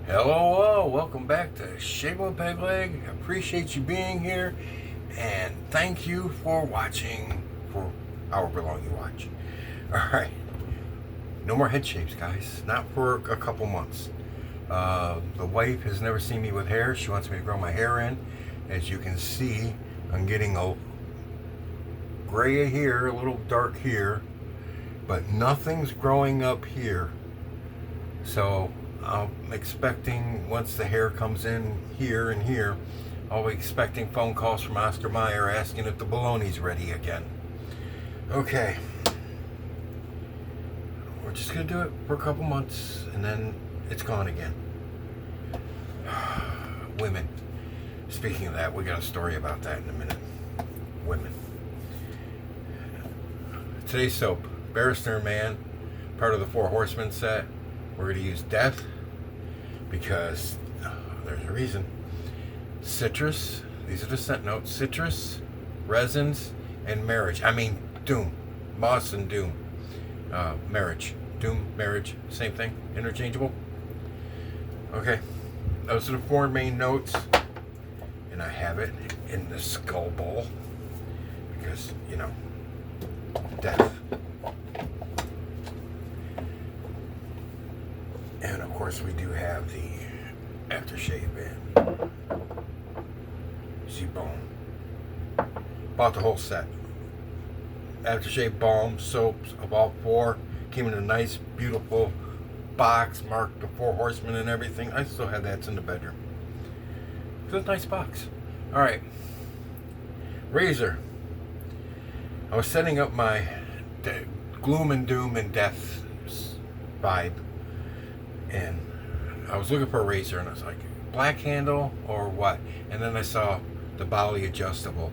Hello, welcome back to Shave on Peg Leg. Appreciate you being here, and thank you for watching for however long you watch. Alright, no more head shaves, guys. Not for a couple months. The wife has never seen me with hair. She wants me to grow my hair in. As you can see, I'm getting a gray here, a little dark here, but nothing's growing up here. So I'm expecting, once the hair comes in here and here, I'll be expecting phone calls from Oscar Mayer asking if the bologna's ready again. Okay. We're just going to do it for a couple months, and then it's gone again. Women. Speaking of that, we got a story about that in a minute. Women. Today's soap, Barrister Mann, part of the Four Horsemen set. We're going to use Death because there's a reason. Citrus, these are the scent notes: citrus, resins, and marriage. Doom. Moss and doom. Marriage. Doom, marriage, same thing. Interchangeable. Okay. Those are the four main notes. And I have it in the skull bowl because, death. And of course we do have the aftershave and balm. Bought the whole set. Aftershave, balm, soaps of all four. Came in a nice, beautiful box marked the Four Horsemen and everything. I still have that in the bedroom. It's a nice box. Alright. Razor. I was setting up my gloom and doom and death vibe. And I was looking for a razor, and I was like, black handle or what? And then I saw the Bali adjustable.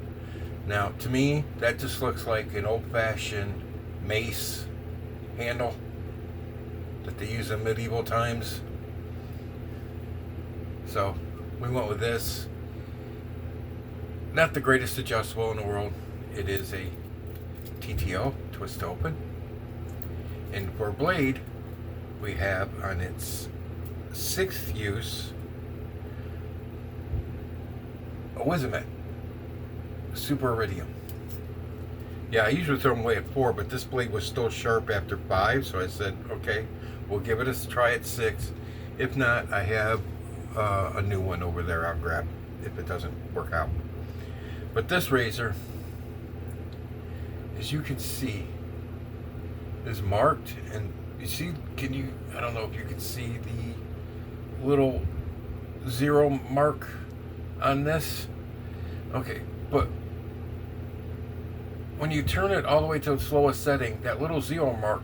Now, to me, that just looks like an old-fashioned mace handle that they used in medieval times. So we went with this. Not the greatest adjustable in the world. It is a TTO, twist to open. And for a blade, we have on its 6th use a Wizamet Super Iridium. Yeah, I usually throw them away at 4, but this blade was still sharp after 5, so I said, okay, we'll give it a try at 6. If not, I have a new one over there I'll grab if it doesn't work out. But this razor, as you can see, is marked, and you see, I don't know if you can see the little 0 mark on this. Okay, but when you turn it all the way to the slowest setting, that little 0 mark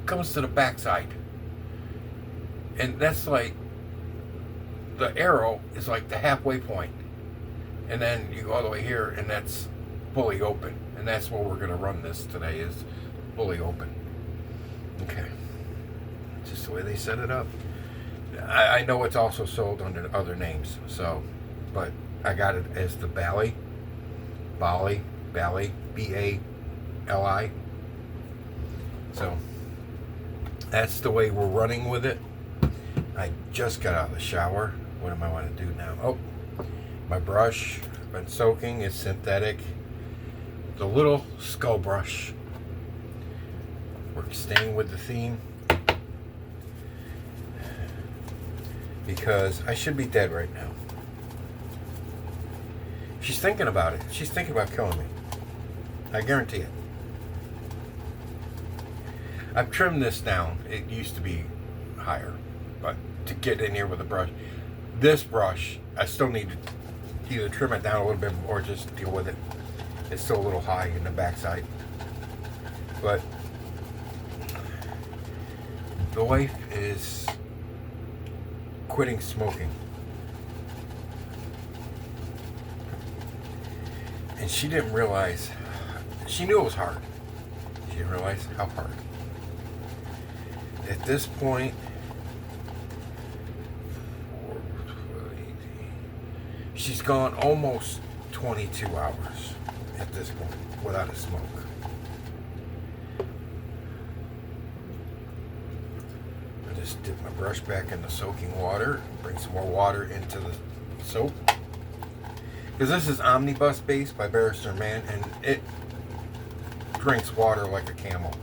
comes to the backside. And that's like, the arrow is like the halfway point. And then you go all the way here, and that's fully open. And that's where we're going to run this today, is fully open. Okay. Just the way they set it up. I know it's also sold under other names, so, but I got it as the Bali, B-A-L-I. So that's the way we're running with it. I just got out of the shower. What am I want to do now? Oh, my brush, I've been soaking, is synthetic. The little skull brush. We're staying with the theme because I should be dead right now. She's thinking about it. She's thinking about killing me. I guarantee it. I've trimmed this down. It used to be higher, but to get in here with a brush, this brush, I still need to either trim it down a little bit or just deal with it. It's still a little high in the backside. But the wife is quitting smoking. And she didn't realize, she knew it was hard. She didn't realize how hard. At this point, she's gone almost 22 hours at this point without a smoke. just dip my brush back in the soaking water, bring some more water into the soap. Because this is Omnibus based by Barrister Mann, and it drinks water like a camel.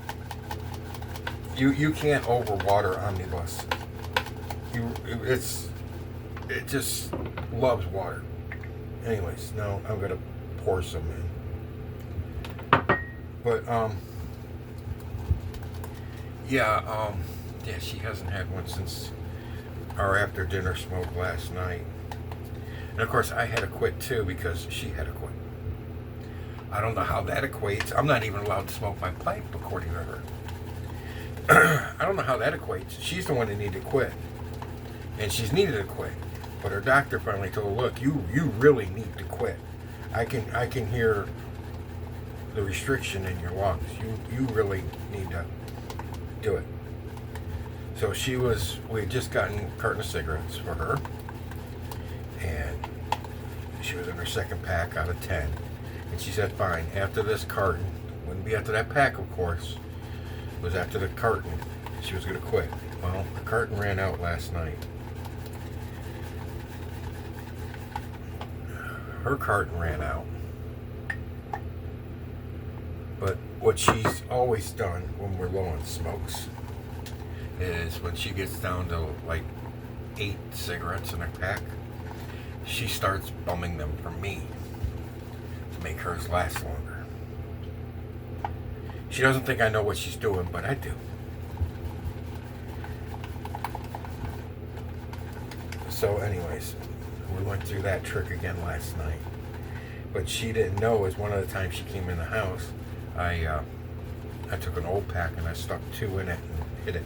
You can't overwater Omnibus. It just loves water. Anyways, now I'm gonna pour some in. But yeah, she hasn't had one since our after dinner smoke last night. And of course, I had to quit too because she had to quit. I don't know how that equates. I'm not even allowed to smoke my pipe, according to her. I don't know how that equates. She's the one that needed to quit. And she's needed to quit. But her doctor finally told her, look, you really need to quit. I can hear the restriction in your lungs. You really need to do it. So we had just gotten a carton of cigarettes for her. And she was in her second pack out of 10. And she said, fine, after this carton, wouldn't be after that pack, of course, it was after the carton, she was going to quit. Well, the carton ran out last night. Her carton ran out. But what she's always done when we're low on smokes is when she gets down to like 8 cigarettes in a pack, she starts bumming them for me to make hers last longer. She doesn't think I know what she's doing, but I do. So anyways, we went through that trick again last night. But she didn't know is one of the times she came in the house, I took an old pack and I stuck 2 in it and hid it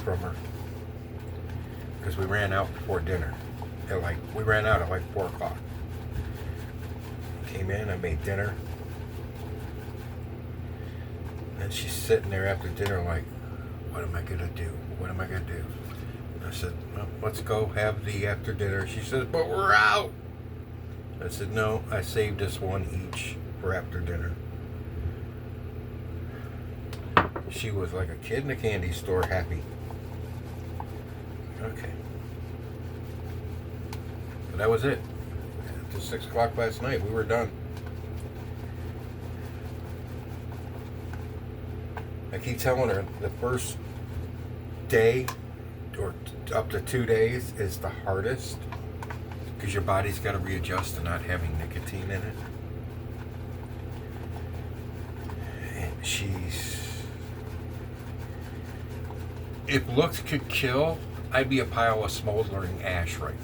from her. Because we ran out before dinner. We ran out at like 4 o'clock. Came in, I made dinner. And she's sitting there after dinner like, what am I going to do? What am I going to do? And I said, well, let's go have the after dinner. She says, but we're out. I said, no, I saved us one each for after dinner. She was like a kid in a candy store, happy. Okay. But that was it. Until 6 o'clock last night, we were done. I keep telling her the first day or up to 2 days is the hardest because your body's got to readjust to not having nicotine in it. And if looks could kill, I'd be a pile of smoldering ash right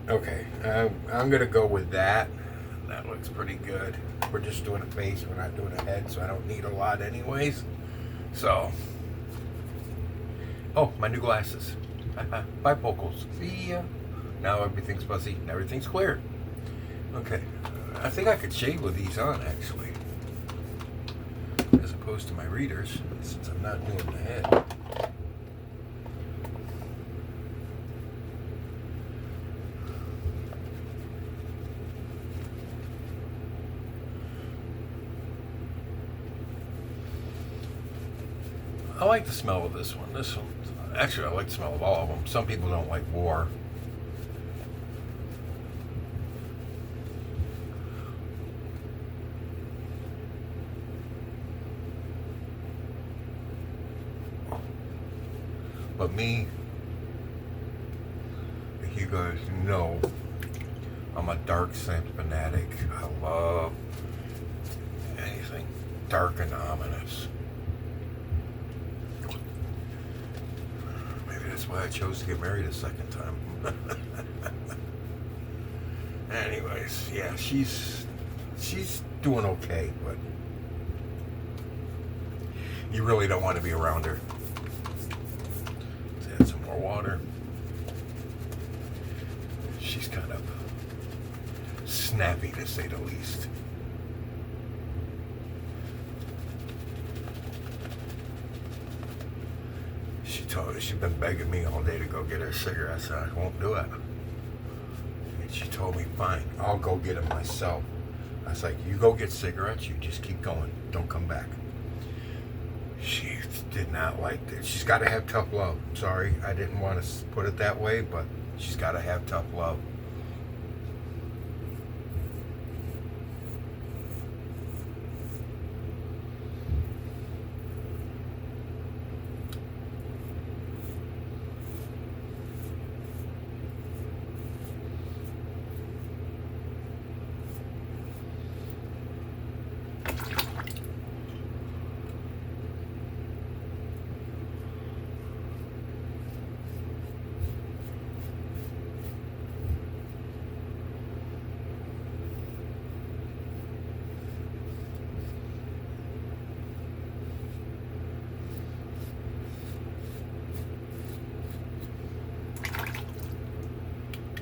now. Okay, I'm going to go with that. That looks pretty good. We're just doing a face, we're not doing a head, so I don't need a lot anyways. So, oh, my new glasses. Bifocals. See ya. Now everything's fuzzy, and everything's clear. Okay, I think I could shave with these on, actually. As opposed to my readers, since I'm not doing the head. I like the smell of this one. Actually, I like the smell of all of them. Some people don't like war. But me, you guys know, I'm a dark scent fanatic. I love anything dark and ominous. That's why I chose to get married a second time. Anyways, yeah, she's doing okay, but you really don't want to be around her. Let's add some more water. She's kind of snappy, to say the least. She's been begging me all day to go get her cigarettes, and I won't do it. And she told me, fine, I'll go get them myself. I was like, you go get cigarettes, you just keep going, don't come back. did not like it. She's got to have tough love. Sorry, I didn't want to put it that way, but she's got to have tough love.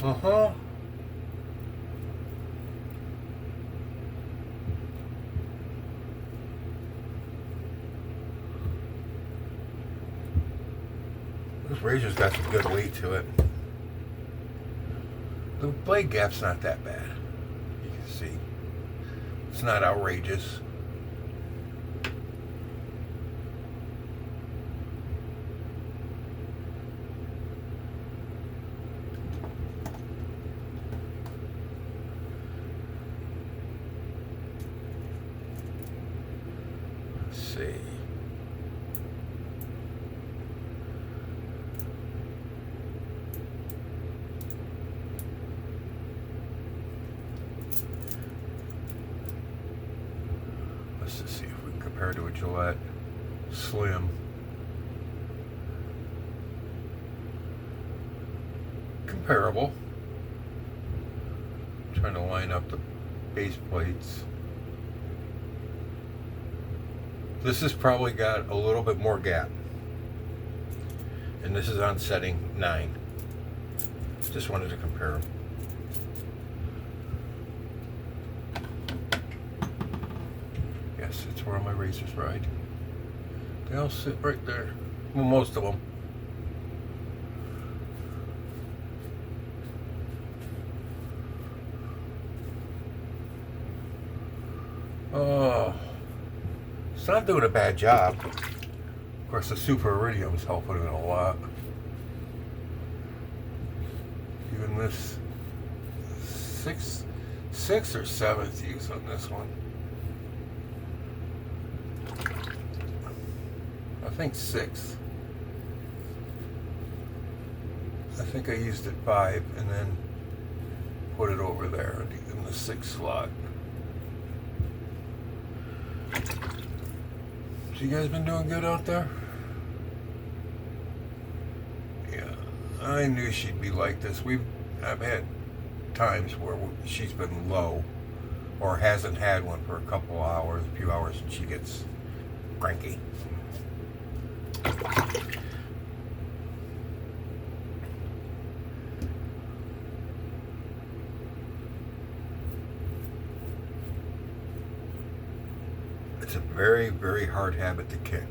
Uh-huh. This razor's got some good weight to it. The blade gap's not that bad. You can see. It's not outrageous. Let's see. Let's just see if we can compare to a Gillette Slim. Comparable. I'm trying to line up the base plates. This has probably got a little bit more gap. And this is on setting 9. Just wanted to compare them. Yes, it's where all my razors ride. They all sit right there. Well, most of them. Oh, it's not doing a bad job. Of course, the Super Iridium is helping it a lot. Even this sixth or seventh use on this one. I think 6. I think I used it 5 and then put it over there in the 6th slot. So you guys been doing good out there? Yeah, I knew she'd be like this. I've had times where she's been low or hasn't had one for a few hours, and she gets cranky. It's a very, very hard habit to kick.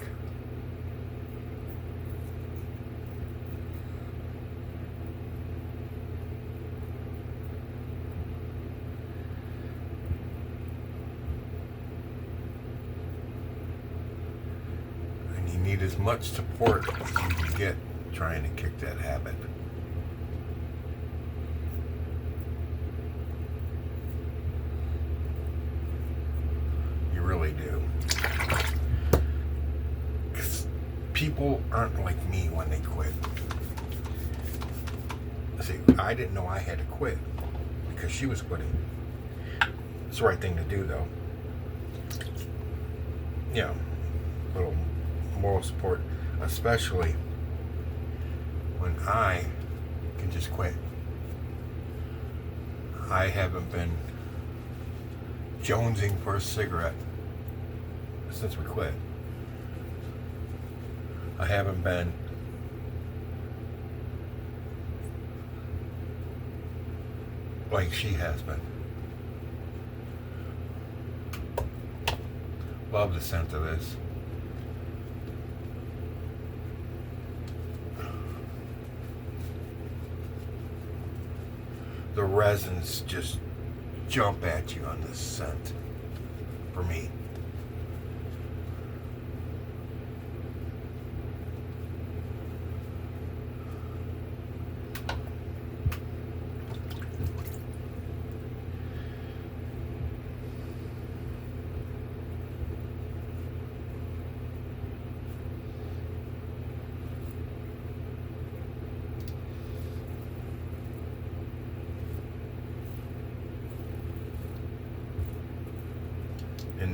And you need as much support as you can get trying to kick that habit. You really do. People aren't like me when they quit. See, I didn't know I had to quit because she was quitting. It's the right thing to do, though. Yeah, a little moral support, especially when I can just quit. I haven't been jonesing for a cigarette since we quit. I haven't been like she has been. Love the scent of this. The resins just jump at you on this scent for me.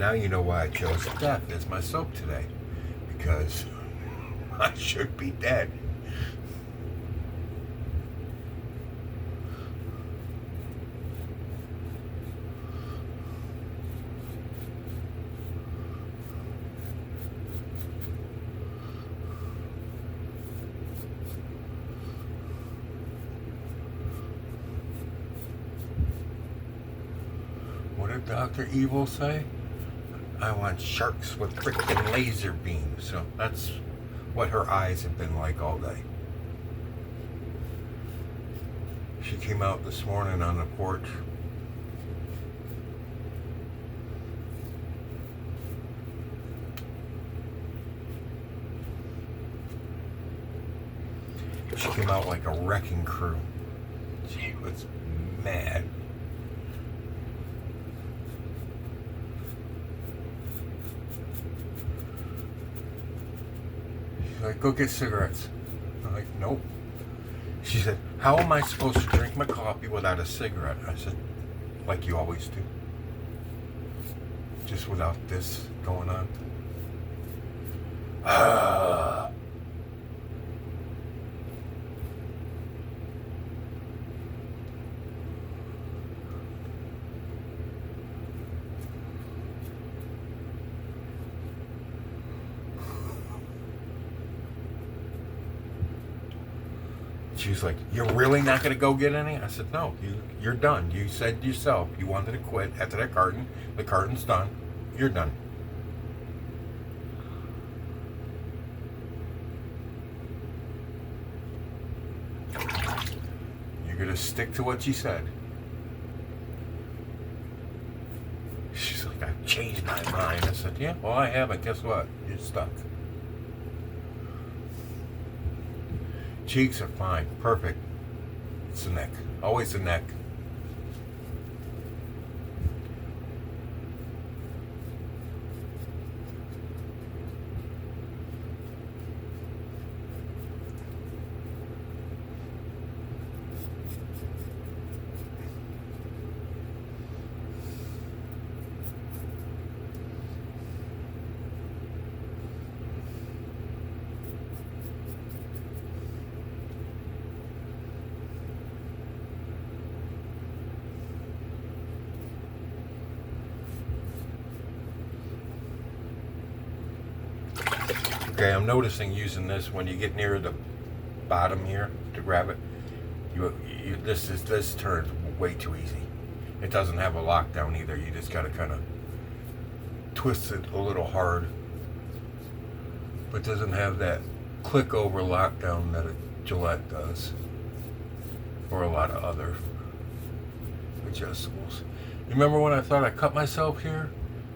now you know why I chose death as my soap today. Because I should be dead. What did Dr. Evil say? I want sharks with freaking laser beams. So that's what her eyes have been like all day. She came out this morning on the porch. She came out like a wrecking crew. She was mad. Like, go get cigarettes. I'm like, nope. She said, how am I supposed to drink my coffee without a cigarette? I said, like you always do. Just without this going on. She was like, you're really not going to go get any? I said, no, you're done. You said yourself you wanted to quit after that carton. The carton's done. You're done. You're going to stick to what you said. She's like, I've changed my mind. I said, yeah, well, I haven't. Guess what? You're stuck. Cheeks are fine. Perfect. It's the neck. Always the neck. Okay, I'm noticing using this when you get near the bottom here to grab it. This turns way too easy. It doesn't have a lockdown either. You just gotta kind of twist it a little hard, but it doesn't have that click over lockdown that a Gillette does, or a lot of other adjustables. You remember when I thought I cut myself here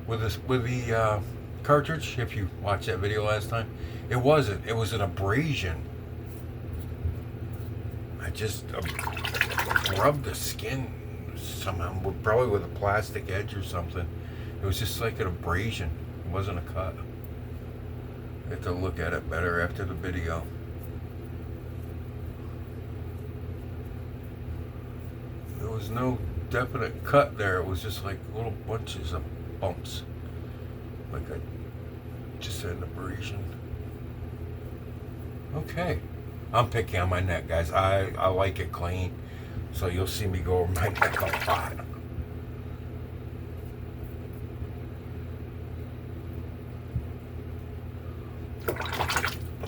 with the cartridge? If you watched that video last time, it wasn't. It was an abrasion. I just rubbed the skin somehow, probably with a plastic edge or something. It was just like an abrasion. It wasn't a cut. I have to look at it better after the video. There was no definite cut there. It was just like little bunches of bumps, like just an abrasion. Okay, I'm picky on my neck, guys. I like it clean, so you'll see me go over my neck a lot.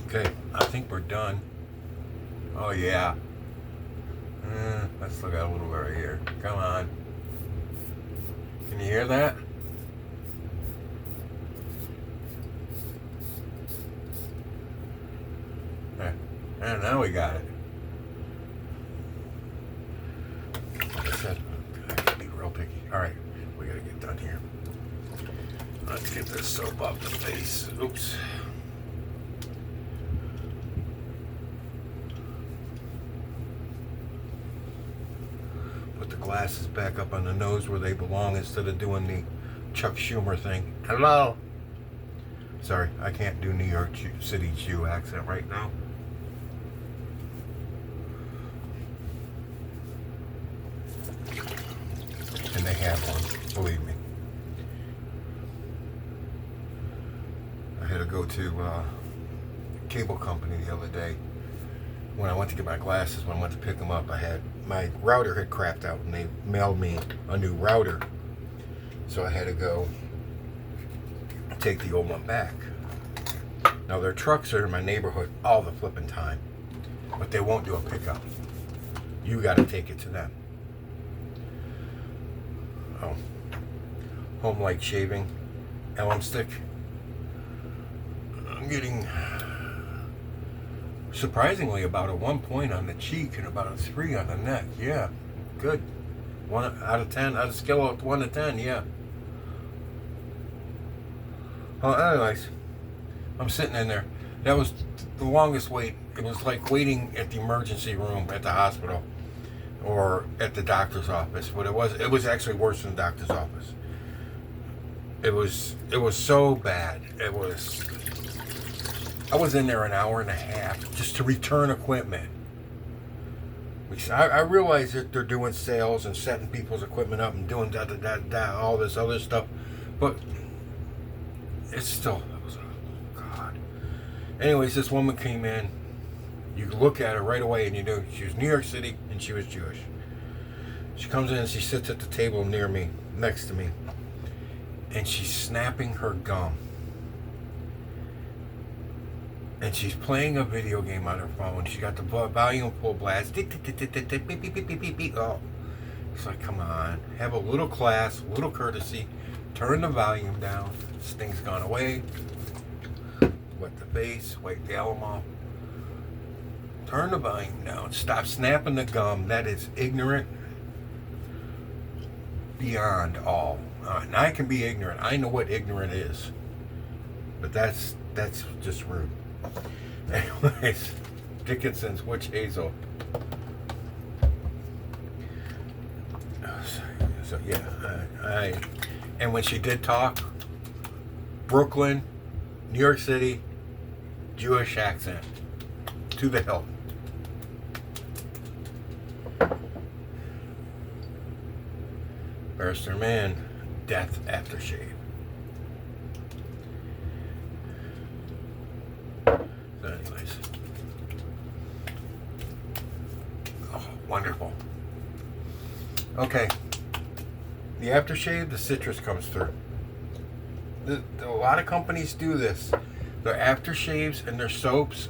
Okay, I think we're done. Oh yeah. Let's look at a little bit right here. Come on. Can you hear that? There. And now we got it. Like I said, I gotta be real picky. Alright, we gotta get done here. Let's get this soap off the face. Oops. Put the glasses back up on the nose where they belong instead of doing the Chuck Schumer thing. Hello. Sorry, I can't do New York City Jew accent right now. And they have one, believe me. go to cable company the other day. When I went to get my glasses, when I went to pick them up, my router had crapped out, and they mailed me a new router. So I had to go take the old one back. Now their trucks are in my neighborhood all the flipping time, but they won't do a pickup. You got to take it to them. Oh, HomeLike Shaving, alum stick. I'm getting surprisingly about a 1 point on the cheek and about a 3 on the neck. Yeah, good. 1 out of 10. On a scale of 1 to 10, yeah. Well, anyways, I'm sitting in there. That was the longest wait. It was like waiting at the emergency room at the hospital or at the doctor's office. But it was actually worse than the doctor's office. It was so bad. I was in there an hour and a half just to return equipment. I realize that they're doing sales and setting people's equipment up and doing all this other stuff, but it's still, oh God. Anyways, this woman came in. You look at her right away and you know she was New York City and she was Jewish. She comes in and she sits at the table near me, next to me, and she's snapping her gum. And she's playing a video game on her phone. She got the volume full blast. Oh, it's like, come on, have a little class, a little courtesy. Turn the volume down. This thing's gone away. Wet the face, wipe the alum off. Turn the volume down. Stop snapping the gum. That is ignorant beyond all. And I can be ignorant. I know what ignorant is. But that's just rude. Anyways, Dickinson's Witch Hazel. So yeah, and when she did talk, Brooklyn, New York City, Jewish accent, to the hilt. Barrister Mann Death aftershave. So anyways. Oh, wonderful. Okay. The aftershave, the citrus comes through. A lot of companies do this. Their aftershaves and their soaps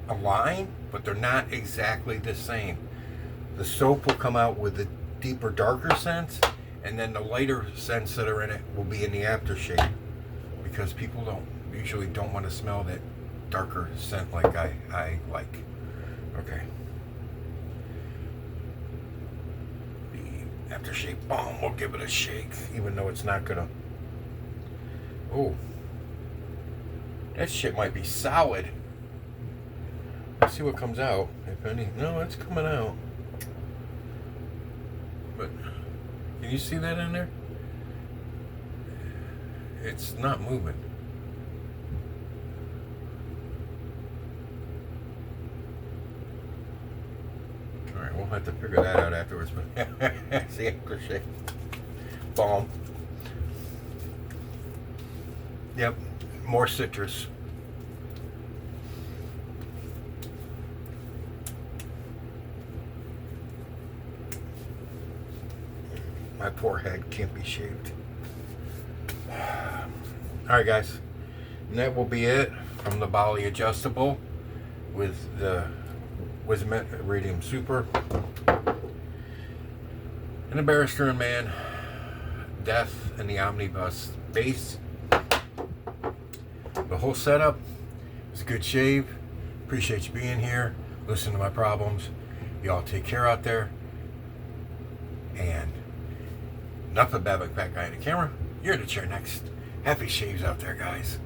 align, but they're not exactly the same. The soap will come out with the deeper, darker scents, and then the lighter scents that are in it will be in the aftershave, because people usually don't want to smell that darker scent like I like. Okay. The aftershave balm will give it a shake, even though it's not gonna. Oh, that shit might be solid. Let's see what comes out, if any. No, it's coming out. But can you see that in there? It's not moving. Alright, we'll have to figure that out afterwards. But it's the aftershave balm. Yep, more citrus. My poor head can't be shaved. Alright guys, and that will be it from the Bali adjustable with the Wizamet Iridium Super and the Barrister Mann Death and the Omnibus base. The whole setup is a good shave. Appreciate you being here. Listen to my problems. Y'all take care out there. And enough of Babbitt, fat guy in the camera. You're the chair next. Happy shaves out there, guys.